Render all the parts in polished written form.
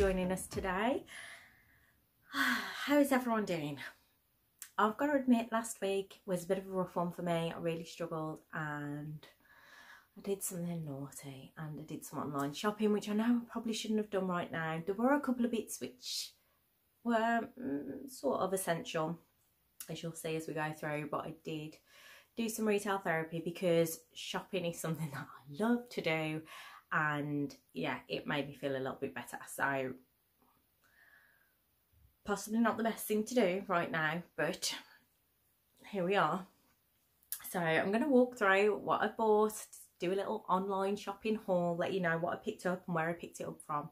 joining us today. How is everyone doing? I've got to admit, last week was a bit of a rough one for me. I really struggled and I did something naughty and I did some online shopping, which I know I probably shouldn't have done right now. There were a couple of bits which were sort of essential, as you'll see as we go through, but I did do some retail therapy because shopping is something that I love to do, and yeah, it made me feel a little bit better. So possibly not the best thing to do right now, but here we are. So I'm going to walk through what I bought, do a little online shopping haul, let you know what I picked up and where I picked it up from.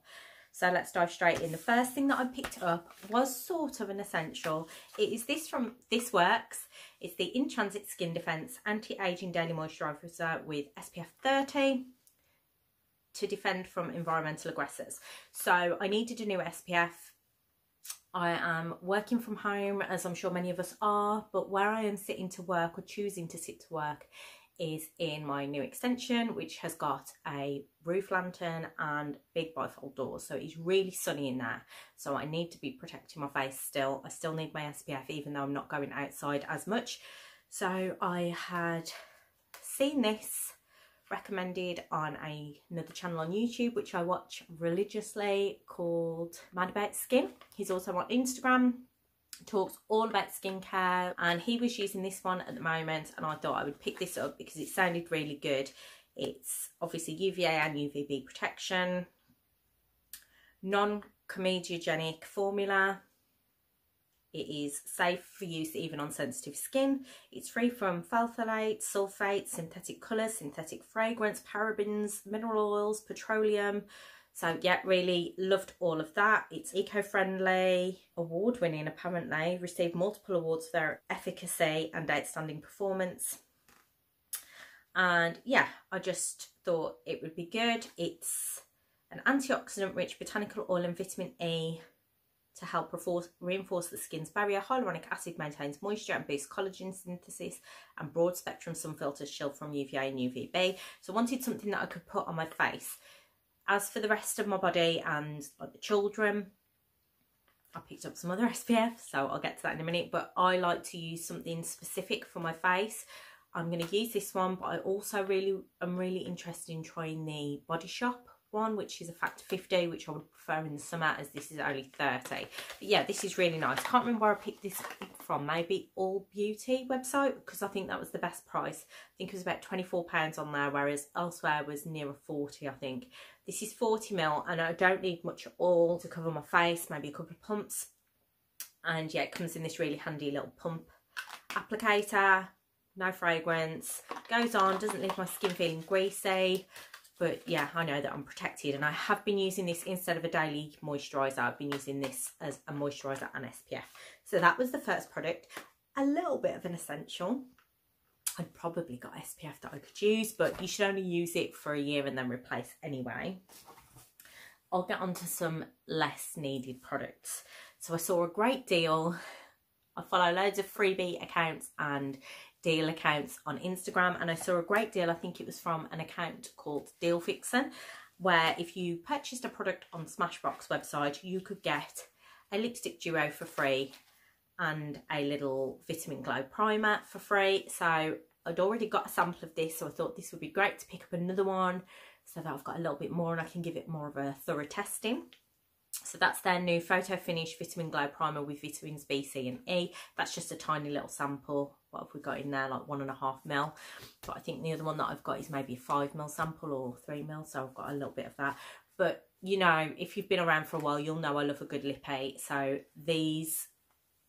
So let's dive straight in. The first thing that I picked up was sort of an essential. It is this from This Works. It's the In Transit Skin Defense Anti-Aging Daily Moisturiser with SPF 30 to defend from environmental aggressors. So I needed a new SPF. I am working from home, as I'm sure many of us are, but where I am sitting to work or choosing to sit to work is in my new extension, which has got a roof lantern and big bifold doors, so it's really sunny in there, so I need to be protecting my face still. I still need my SPF even though I'm not going outside as much. So I had seen this recommended on another channel on YouTube which I watch religiously called Mad About Skin. He's also on Instagram, talks all about skincare, and he was using this one at the moment, and I thought I would pick this up because it sounded really good. It's obviously UVA and UVB protection, non-comedogenic formula. It is safe for use even on sensitive skin. It's free from phthalates, sulfates, synthetic colours, synthetic fragrance, parabens, mineral oils, petroleum. So yeah, really loved all of that. It's eco-friendly, award-winning apparently, received multiple awards for their efficacy and outstanding performance. And yeah, I just thought it would be good. It's an antioxidant-rich botanical oil and vitamin E to help reinforce the skin's barrier. Hyaluronic acid maintains moisture and boosts collagen synthesis, and broad spectrum sun filters shield from UVA and UVB. So I wanted something that I could put on my face. As for the rest of my body and like the children, I picked up some other SPF, so I'll get to that in a minute, but I like to use something specific for my face. I'm going to use this one, but I also am really interested in trying the Body Shop one, which is a factor 50, which I would prefer in the summer as this is only 30. But yeah, this is really nice. Can't remember where I picked this from, maybe All Beauty website, because I think that was the best price. I think it was about £24 on there, whereas elsewhere was nearer 40, I think. This is 40ml, and I don't need much oil to cover my face, maybe a couple of pumps. And yeah, it comes in this really handy little pump applicator, no fragrance, goes on, doesn't leave my skin feeling greasy. But yeah, I know that I'm protected, and I have been using this instead of a daily moisturiser. I've been using this as a moisturiser and SPF. So that was the first product. A little bit of an essential. I'd probably got SPF that I could use, but you should only use it for a year and then replace anyway. I'll get on to some less needed products. So I saw a great deal. I follow loads of freebie accounts and deal accounts on Instagram, and I saw a great deal. I think it was from an account called Deal Fixin', where if you purchased a product on Smashbox website, you could get a lipstick duo for free and a little vitamin glow primer for free. So I'd already got a sample of this, so I thought this would be great to pick up another one so that I've got a little bit more and I can give it more of a thorough testing. So that's their new Photo Finish Vitamin Glow Primer with vitamins B, C and E. That's just a tiny little sample. What have we got in there? Like 1.5ml. But I think the other one that I've got is maybe a 5ml sample or 3ml. So I've got a little bit of that. But you know, if you've been around for a while, you'll know I love a good lip aid. So these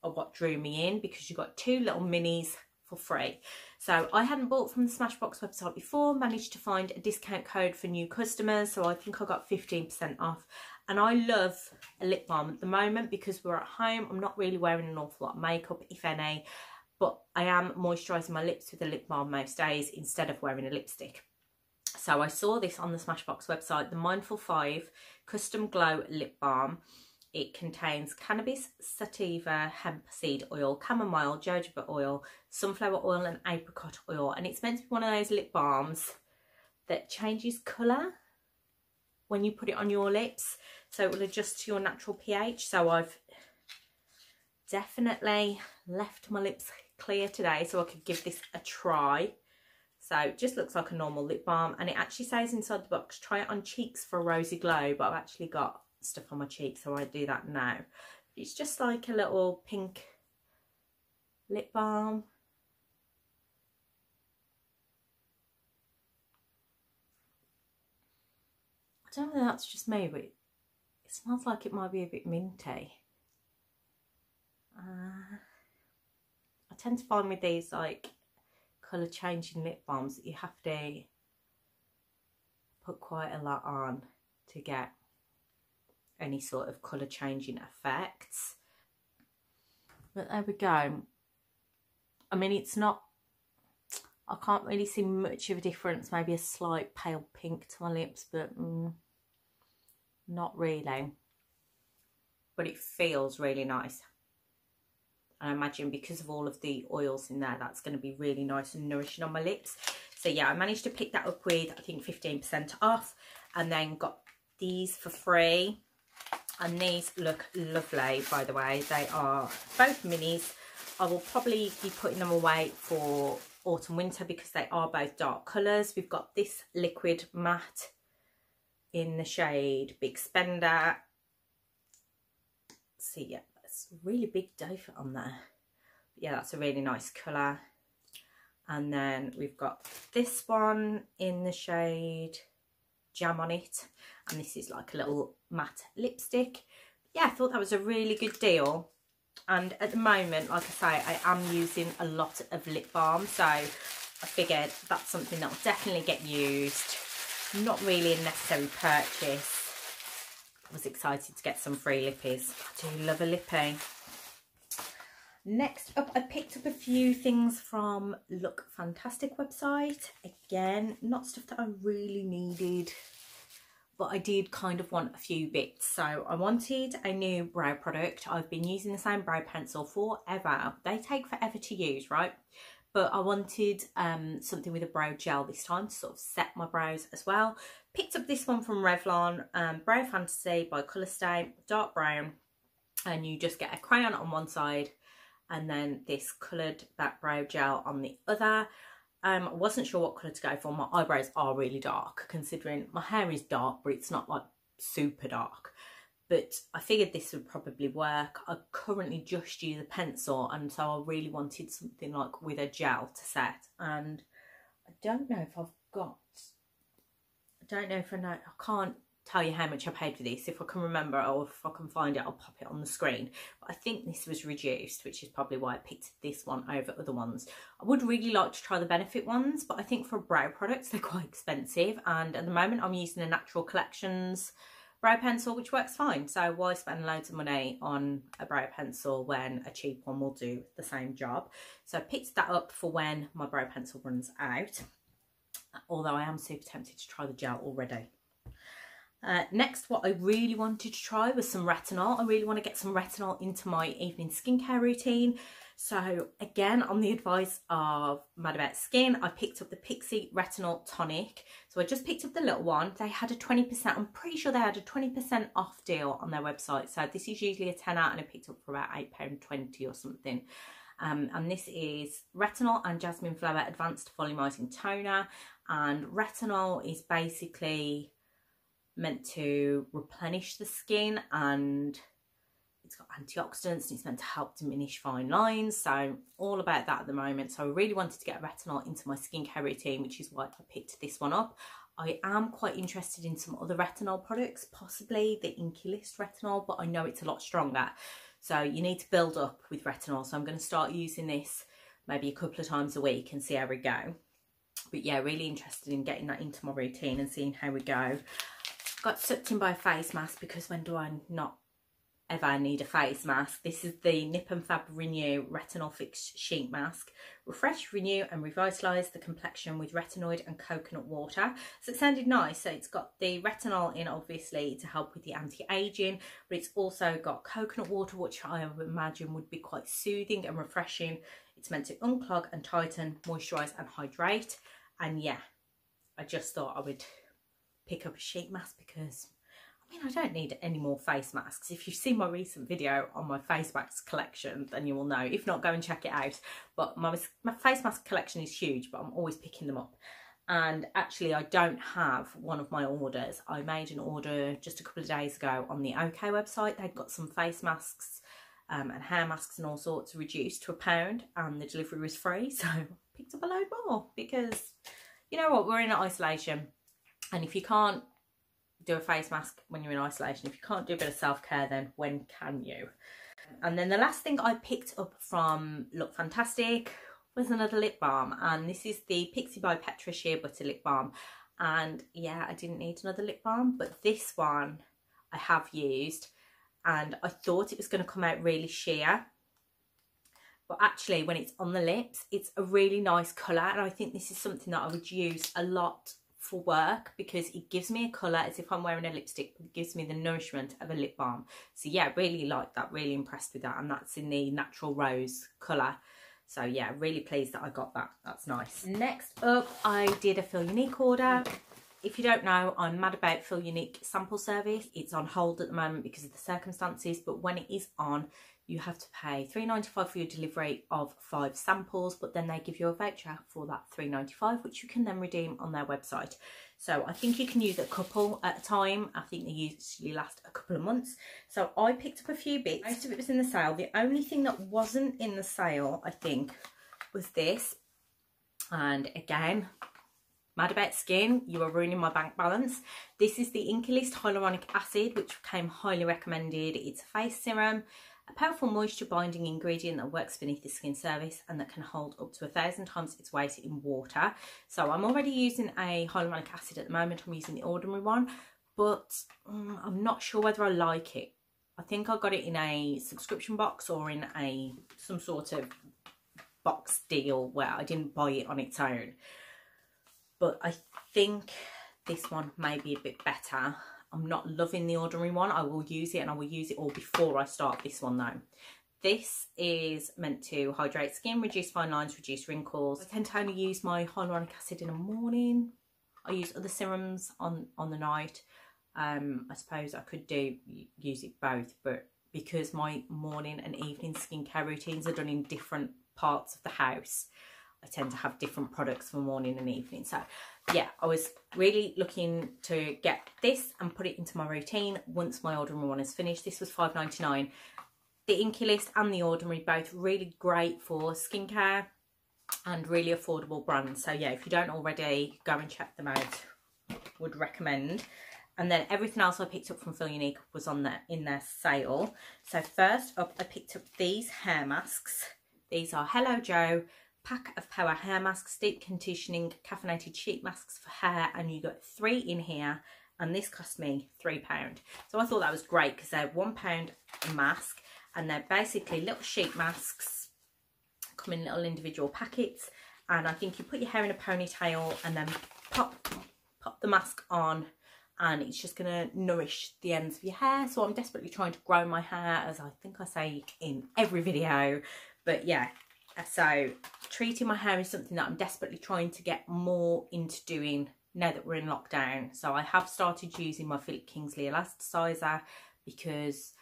are what drew me in, because you got two little minis for free. So I hadn't bought from the Smashbox website before, managed to find a discount code for new customers. So I think I got 15% off. And I love a lip balm at the moment because we're at home. I'm not really wearing an awful lot of makeup, if any, but I am moisturising my lips with a lip balm most days instead of wearing a lipstick. So I saw this on the Smashbox website, the Mindful 5 Custom Glow Lip Balm. It contains cannabis, sativa, hemp seed oil, chamomile, jojoba oil, sunflower oil and apricot oil. And it's meant to be one of those lip balms that changes colour when you put it on your lips. so it will adjust to your natural pH. So I've definitely left my lips clear today so I could give this a try. So it just looks like a normal lip balm, and it actually says inside the box, try it on cheeks for a rosy glow, but I've actually got stuff on my cheeks, so I do that now. It's just like a little pink lip balm. I don't know if that's just me, but it smells like it might be a bit minty. I tend to find with these like colour changing lip balms that you have to put quite a lot on to get any sort of colour changing effects. But there we go. I mean, it's not, I can't really see much of a difference, maybe a slight pale pink to my lips, but not really. But it feels really nice. And I imagine because of all of the oils in there, that's going to be really nice and nourishing on my lips. So yeah, I managed to pick that up with, I think, 15% off, and then got these for free. And these look lovely, by the way. They are both minis. I will probably be putting them away for autumn winter because they are both dark colours. We've got this liquid matte in the shade Big Spender. See, yeah, that's a really big doe foot on there. But yeah, that's a really nice colour. And then we've got this one in the shade Jam on It, and this is like a little matte lipstick. Yeah, I thought that was a really good deal. And at the moment, like I say, I am using a lot of lip balm, so I figured that's something that will definitely get used. Not really a necessary purchase. I was excited to get some free lippies. I do love a lippy. Next up, I picked up a few things from Look Fantastic website. Again, not stuff that I really needed, but I did kind of want a few bits. So I wanted a new brow product. I've been using the same brow pencil forever. They take forever to use, right? But I wanted something with a brow gel this time to sort of set my brows as well. Picked up this one from Revlon, Brow Fantasy by Colourstay, dark brown. And you just get a crayon on one side and then this coloured back brow gel on the other. I wasn't sure what colour to go for. My eyebrows are really dark, considering my hair is dark, but it's not like super dark. But I figured this would probably work. I currently just use a pencil, and so I really wanted something like with a gel to set. And I don't know if I've got, I don't know if I know, I can't tell you how much I paid for this. If I can remember, or if I can find it, I'll pop it on the screen. But I think this was reduced, which is probably why I picked this one over other ones. I would really like to try the Benefit ones, but I think for brow products they're quite expensive, and at the moment I'm using a Natural Collections brow pencil, which works fine. So why spend loads of money on a brow pencil when a cheap one will do the same job? So I picked that up for when my brow pencil runs out, although I am super tempted to try the gel already. Next, what I really wanted to try was some retinol. I really want to get some retinol into my evening skincare routine. So again, on the advice of Mad About Skin, I picked up the Pixi Retinol Tonic. So I just picked up the little one. They had a 20%, I'm pretty sure they had a 20% off deal on their website. So this is usually a tenner, and I picked up for about £8.20 or something. And this is Retinol and Jasmine Flower Advanced Volumizing Toner. And retinol is basically meant to replenish the skin, and it's got antioxidants, and it's meant to help diminish fine lines. So all about that at the moment. So I really wanted to get retinol into my skincare routine, which is why I picked this one up. I am quite interested in some other retinol products, possibly the Inkey List retinol, but I know it's a lot stronger. So you need to build up with retinol. So I'm going to start using this maybe a couple of times a week and see how we go. But yeah, really interested in getting that into my routine and seeing how we go. Got sucked in by a face mask, because when do I not ever need a face mask? This is the Nip+Fab Renew Retinol Fix Sheet Mask. Refresh, renew and revitalise the complexion with retinoid and coconut water. So it sounded nice. So it's got the retinol in, obviously, to help with the anti-aging, but it's also got coconut water, which I would imagine would be quite soothing and refreshing. It's meant to unclog and tighten, moisturise and hydrate. And yeah, I just thought I would pick up a sheet mask because I don't need any more face masks. If you've seen my recent video on my face mask collection, then you will know. If not, go and check it out. But my face mask collection is huge, but I'm always picking them up. And actually, I don't have one of my orders. I made an order just a couple of days ago on the OK website. They'd got some face masks and hair masks and all sorts reduced to £1, and the delivery was free. So I picked up a load more because, you know what, we're in isolation. And if you can't do a face mask when you're in isolation, if you can't do a bit of self-care, then when can you? And then the last thing I picked up from Look Fantastic was another lip balm, and this is the Pixi by Petra Sheer Butter Lip Balm. And yeah, I didn't need another lip balm, but this one I have used, and I thought it was going to come out really sheer, but actually when it's on the lips, it's a really nice colour, and I think this is something that I would use a lot for work because it gives me a colour as if I'm wearing a lipstick, but it gives me the nourishment of a lip balm. So yeah, really like that, really impressed with that, and that's in the natural rose colour. So yeah, really pleased that I got that. That's nice. Next up, I did a Feel Unique order. If you don't know, I'm mad about Feel Unique sample service. It's on hold at the moment because of the circumstances, but when it is on, you have to pay £3.95 for your delivery of 5 samples, but then they give you a voucher for that £3.95, which you can then redeem on their website. So I think you can use a couple at a time. I think they usually last a couple of months. So I picked up a few bits. Most of it was in the sale. The only thing that wasn't in the sale, I think, was this. And again, mad about skin, you are ruining my bank balance. This is the Inkey List Hyaluronic Acid, which came highly recommended. It's a face serum, a powerful moisture binding ingredient that works beneath the skin surface and that can hold up to 1,000 times its weight in water. So I'm already using a hyaluronic acid at the moment. I'm using the ordinary one, but I'm not sure whether I like it. I think I got it in a subscription box or in some sort of box deal where I didn't buy it on its own. But I think this one may be a bit better. I'm not loving the ordinary one. I will use it, and I will use it all before I start this one though. This is meant to hydrate skin, reduce fine lines, reduce wrinkles. I tend to only use my hyaluronic acid in the morning. I use other serums on the night. I suppose I could use it both, but because my morning and evening skincare routines are done in different parts of the house, I tend to have different products for morning and evening. So yeah, I was really looking to get this and put it into my routine once my ordinary one is finished. This was £5.99. The Inkey List and the ordinary, both really great for skincare and really affordable brands. So yeah, if you don't already, go and check them out. Would recommend. And then everything else I picked up from Feel Unique was in their sale. So first up, I picked up these hair masks. These are Hello Joe pack of power hair masks, deep conditioning caffeinated sheet masks for hair, and you got 3 in here, and this cost me £3. So I thought that was great because they're £1 a mask, and they're basically little sheet masks, come in little individual packets, and I think you put your hair in a ponytail and then pop the mask on, and it's just going to nourish the ends of your hair. So I'm desperately trying to grow my hair, as I think I say in every video, but yeah. So treating my hair is something that I'm desperately trying to get more into doing now that we're in lockdown. So I have started using my Philip Kingsley elasticizer because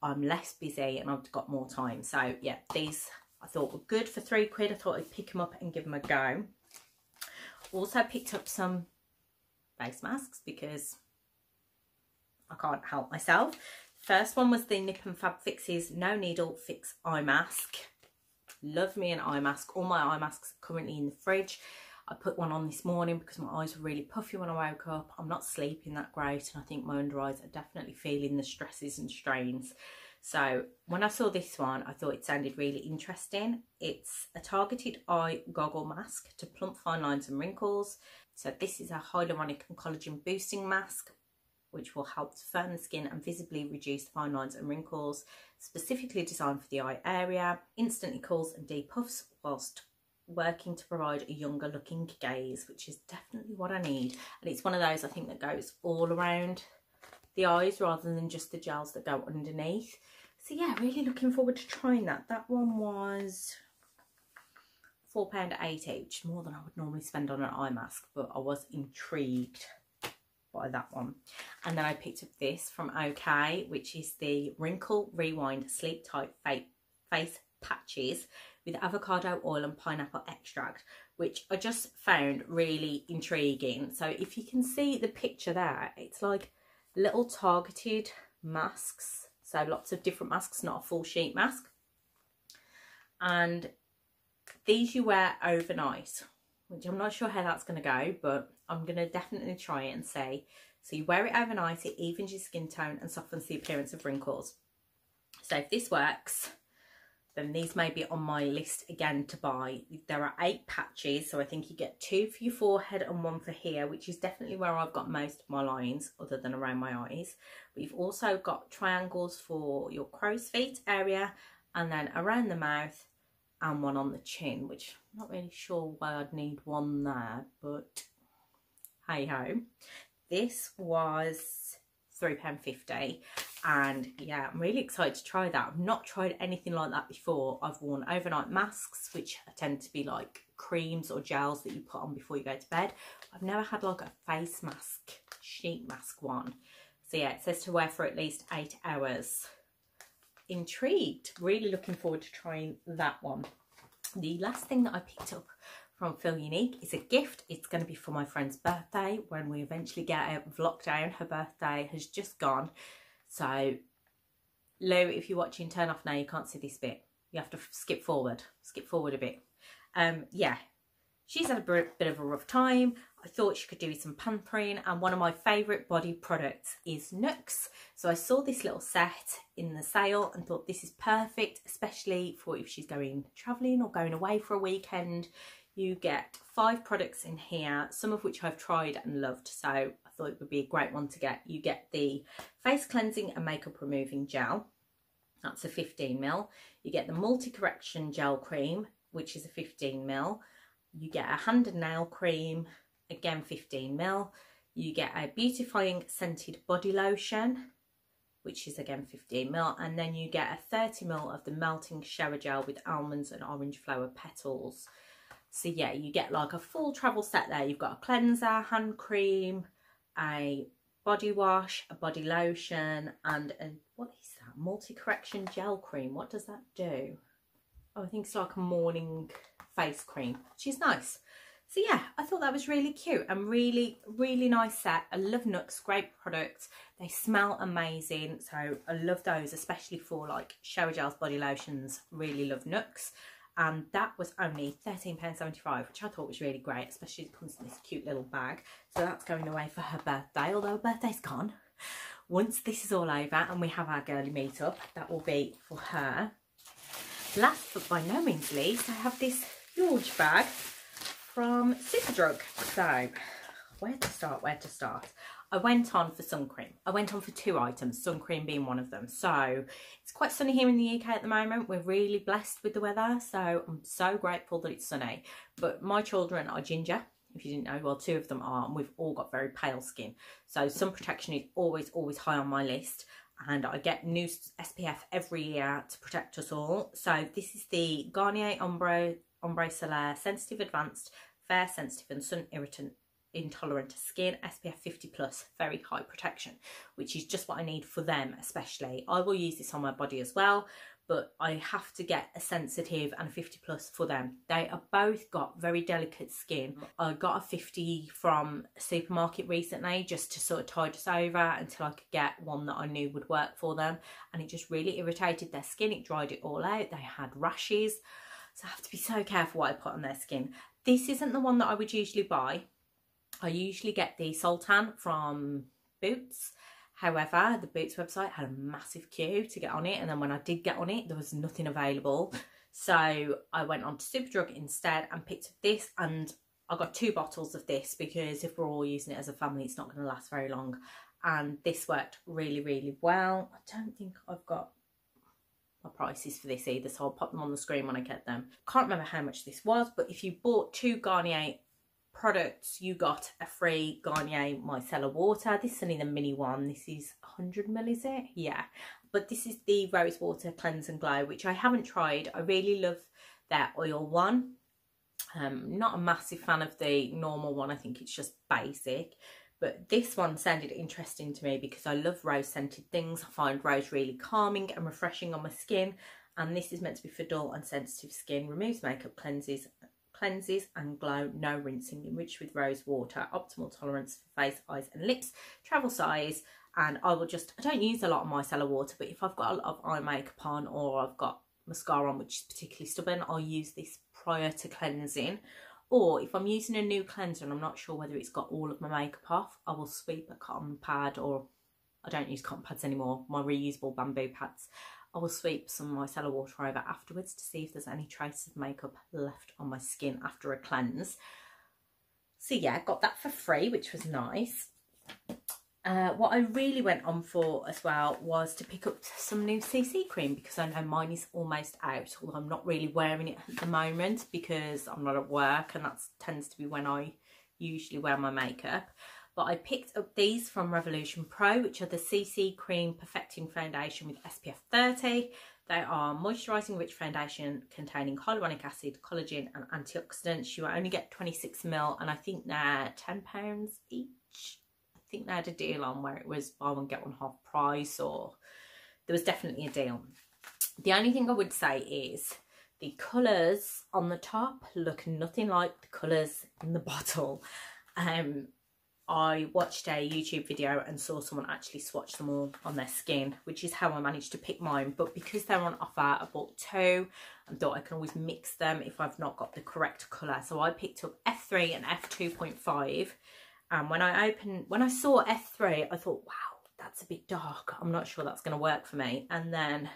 I'm less busy and I've got more time. So yeah, these I thought were good for £3. I thought I'd pick them up and give them a go. Also picked up some face masks because I can't help myself. First one was the Nip+Fab Fix's No Needle Fix Eye Mask. Love me an eye mask. All my eye masks are currently in the fridge. I put one on this morning because my eyes were really puffy when I woke up. I'm not sleeping that great, and I think my under eyes are definitely feeling the stresses and strains. So when I saw this one, I thought it sounded really interesting. It's a targeted eye goggle mask to plump fine lines and wrinkles. So this is a hyaluronic and collagen boosting mask, which will help to firm the skin and visibly reduce fine lines and wrinkles, specifically designed for the eye area. Instantly cools and depuffs whilst working to provide a younger looking gaze, which is definitely what I need. And it's one of those, I think, that goes all around the eyes rather than just the gels that go underneath. So yeah, really looking forward to trying that. That one was £4.80, which is more than I would normally spend on an eye mask, but I was intrigued. buy that one. And then I picked up this from OK, which is the Wrinkle Rewind Sleep Tight Face Patches with avocado oil and pineapple extract, which I just found really intriguing. So if you can see the picture there, it's like little targeted masks. So lots of different masks, not a full sheet mask. And these you wear overnight, which I'm not sure how that's going to go, but I'm going to definitely try it and see. So you wear it overnight, it evens your skin tone and softens the appearance of wrinkles. So if this works, then these may be on my list again to buy. There are 8 patches, so I think you get 2 for your forehead and 1 for here, which is definitely where I've got most of my lines, other than around my eyes. But you've also got triangles for your crow's feet area, and then around the mouth, and 1 on the chin, which I'm not really sure why I'd need 1 there, but hey ho. This was £3.50, and yeah, I'm really excited to try that. I've not tried anything like that before. I've worn overnight masks, which tend to be like creams or gels that you put on before you go to bed. I've never had like a face mask, sheet mask one. So yeah, it says to wear for at least 8 hours. Intrigued, really looking forward to trying that one. The last thing that I picked up from Feel Unique is a gift. It's going to be for my friend's birthday when we eventually get out of lockdown. Her birthday has just gone. So, Lou, if you're watching, turn off now. You can't see this bit. You have to skip forward a bit. Yeah, she's had a bit of a rough time. I thought she could do with some pampering, and one of my favourite body products is Nux. So I saw this little set in the sale and thought this is perfect, especially for if she's going travelling or going away for a weekend. You get 5 products in here, some of which I've tried and loved, so I thought it would be a great one to get. You get the face cleansing and makeup removing gel, that's a 15ml. You get the multi-correction gel cream, which is a 15ml. You get a hand and nail cream, again 15ml. You get a beautifying scented body lotion, which is again 15ml, and then you get a 30ml of the melting shower gel with almonds and orange flower petals. So yeah, you get like a full travel set there. You've got a cleanser, hand cream, a body wash, a body lotion, and a, what is that? Multi-correction gel cream. What does that do? Oh, I think it's like a morning face cream, which is nice. So yeah, I thought that was really cute and really, really nice set. I love Nux, great products. They smell amazing. So I love those, especially for like shower gels, body lotions. Really love Nux. And that was only £13.75, which I thought was really great, especially it comes in this cute little bag. So that's going away for her birthday, although her birthday's gone. Once this is all over and we have our girly meetup, that will be for her. Last but by no means least, I have this huge bag from Superdrug. So where to start? I went on for sun cream. I went on for 2 items, sun cream being one of them. So it's quite sunny here in the UK at the moment. We're really blessed with the weather, so I'm so grateful that it's sunny. But my children are ginger, if you didn't know. Well, 2 of them are, and we've all got very pale skin. So sun protection is always high on my list. And I get new SPF every year to protect us all. So this is the Garnier Ombre Solaire Sensitive Advanced Fair Sensitive and Sun Irritant Intolerant Skin, SPF 50+, very high protection, which is just what I need for them especially. I will use this on my body as well, but I have to get a sensitive and a 50+ for them. They are both got very delicate skin. I got a 50 from a supermarket recently just to sort of tide us over until I could get one that I knew would work for them, and it just really irritated their skin. It dried it all out. They had rashes, so I have to be so careful what I put on their skin. This isn't the one that I would usually buy. I usually get the Sultan from Boots. However, the Boots website had a massive queue to get on it, and then when I did get on it, there was nothing available. So I went on to Superdrug instead and picked up this, and I got 2 bottles of this because if we're all using it as a family, it's not going to last very long. And this worked really, really well. I don't think I've got my prices for this either, so I'll pop them on the screen when I get them. Can't remember how much this was, but if you bought 2 Garnier products, you got a free Garnier micellar water. This is only the mini one. This is 100ml, is it? Yeah, but this is the Rosewater Cleanse and Glow, which I haven't tried. I really love their oil one. Not a massive fan of the normal one. I think it's just basic, But this one sounded interesting to me because I love rose scented things. I find rose really calming and refreshing on my skin. And this is meant to be for dull and sensitive skin. Removes makeup, cleanses and glow, no rinsing, enriched with rose water, optimal tolerance for face, eyes and lips, travel size. And I don't use a lot of micellar water, but if I've got a lot of eye makeup on or I've got mascara on which is particularly stubborn, I'll use this prior to cleansing. Or if I'm using a new cleanser and I'm not sure whether it's got all of my makeup off, I will sweep a cotton pad, or I don't use cotton pads anymore, my reusable bamboo pads. I will sweep some micellar water over afterwards to see if there's any traces of makeup left on my skin after a cleanse. So yeah, I got that for free, which was nice. What I really went on for as well was to pick up some new CC cream, because I know mine is almost out, although I'm not really wearing it at the moment because I'm not at work, and that tends to be when I usually wear my makeup. But I picked up these from Revolution Pro, which are the CC Cream Perfecting Foundation with SPF 30. They are moisturising rich foundation containing hyaluronic acid, collagen and antioxidants. You only get 26ml, and I think they're £10 each. I think they had a deal on where it was buy one get one half price, or there was definitely a deal. The only thing I would say is the colours on the top look nothing like the colours in the bottle. I watched a YouTube video and saw someone actually swatch them all on their skin, which is how I managed to pick mine. But because they're on offer, I bought two and thought I can always mix them if I've not got the correct colour. So I picked up F3 and F2.5. And when I saw F3, I thought, wow, that's a bit dark. I'm not sure that's going to work for me. And then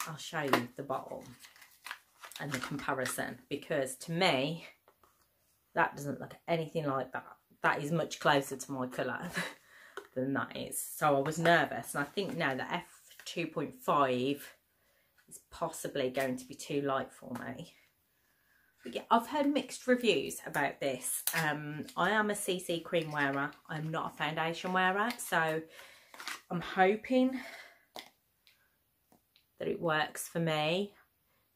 I'll show you the bottle and the comparison, because to me, that doesn't look anything like that. That is much closer to my colour than that is. So I was nervous, and I think now that F2.5 is possibly going to be too light for me. But yeah, I've heard mixed reviews about this. I am a CC cream wearer. I'm not a foundation wearer, so I'm hoping that it works for me.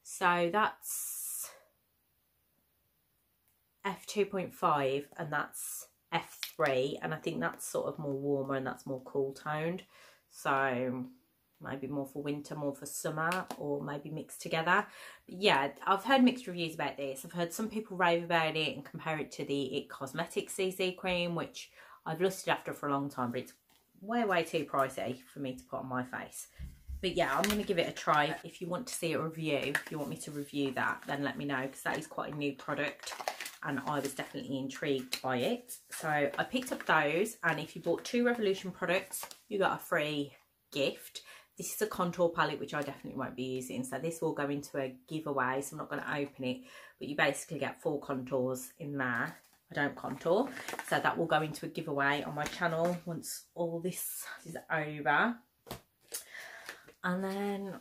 So that's F2.5 and that's F3, and I think that's sort of more warmer and that's more cool toned. So maybe more for winter, more for summer, or maybe mixed together. But yeah, I've heard mixed reviews about this. I've heard some people rave about it and compare it to the It Cosmetics CC cream, which I've lusted after for a long time, but it's way too pricey for me to put on my face. But yeah, I'm going to give it a try. If you want to see a review, if you want me to review that, then let me know, because that is quite a new product and I was definitely intrigued by it. So I picked up those, and if you bought 2 Revolution products, you got a free gift. This is a contour palette, which I definitely won't be using, so this will go into a giveaway, so I'm not going to open it, but you basically get 4 contours in there. I don't contour, so that will go into a giveaway on my channel once all this is over. And then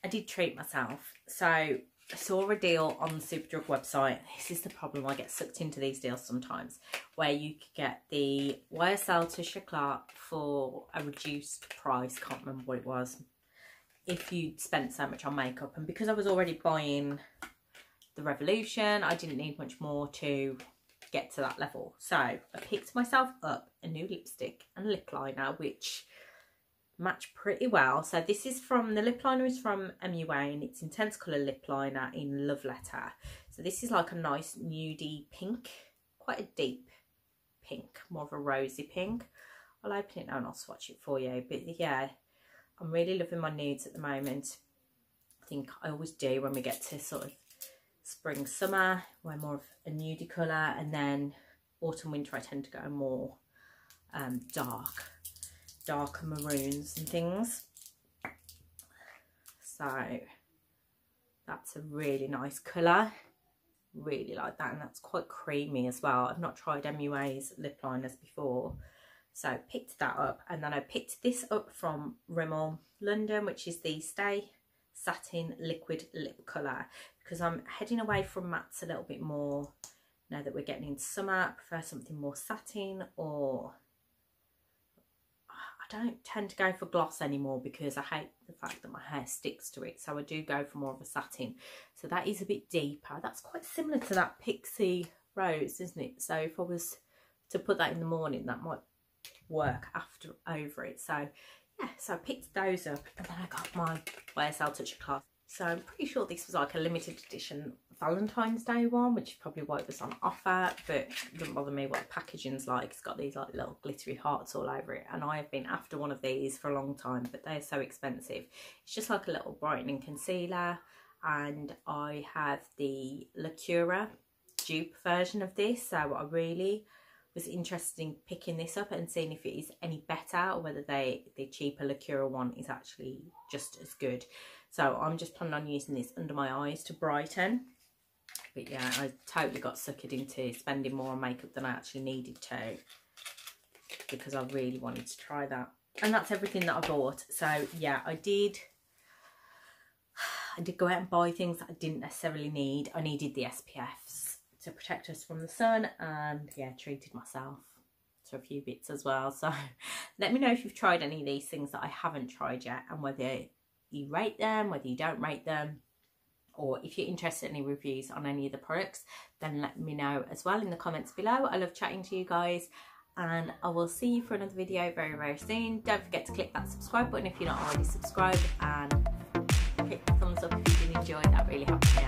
I did treat myself. So I saw a deal on the Superdrug website. This is the problem, I get sucked into these deals sometimes, where you could get the YSL Touche Éclat for a reduced price, can't remember what it was, if you spent so much on makeup. And because I was already buying the Revolution, I didn't need much more to get to that level. So I picked myself up a new lipstick and lip liner, which match pretty well. So this is from, the lip liner is from MUA, and it's Intense Colour Lip Liner in Love Letter. So this is like a nice nudie pink, quite a deep pink, more of a rosy pink. I'll open it now and I'll swatch it for you. But yeah, I'm really loving my nudes at the moment. I think I always do when we get to sort of spring, summer, we're more of a nudie colour, and then autumn, winter I tend to go more darker maroons and things. So that's a really nice colour, really like that, and that's quite creamy as well. I've not tried MUA's lip liners before, so I picked that up. And then I picked this up from Rimmel London, which is the Stay Satin Liquid Lip Colour, because I'm heading away from mattes a little bit more now that we're getting into summer. I prefer something more satin, or I don't tend to go for gloss anymore because I hate the fact that my hair sticks to it. So I do go for more of a satin. So that is a bit deeper. That's quite similar to that Pixi Rose, isn't it? So if I was to put that in the morning, that might work over it. So yeah, so I picked those up, and then I got my YSL Touch class. So I'm pretty sure this was like a limited edition Valentine's Day one, which is probably why it was on offer, but it doesn't bother me what the packaging's like. It's got these like little glittery hearts all over it, and I have been after one of these for a long time, but they're so expensive. It's just like a little brightening concealer, and I have the Lacura dupe version of this, so I really was interested in picking this up and seeing if it is any better, or whether the cheaper Lacura one is actually just as good. So I'm just planning on using this under my eyes to brighten. But yeah, I totally got suckered into spending more on makeup than I actually needed to, because I really wanted to try that. And that's everything that I bought. So yeah, I did go out and buy things that I didn't necessarily need. I needed the SPFs to protect us from the sun, and yeah, treated myself to a few bits as well. So let me know if you've tried any of these things that I haven't tried yet, and whether you rate them, whether you don't rate them, or if you're interested in any reviews on any of the products, then let me know as well in the comments below. I love chatting to you guys, and I will see you for another video very, very soon. Don't forget to click that subscribe button if you're not already subscribed, and hit the thumbs up if you did enjoy. That really helps me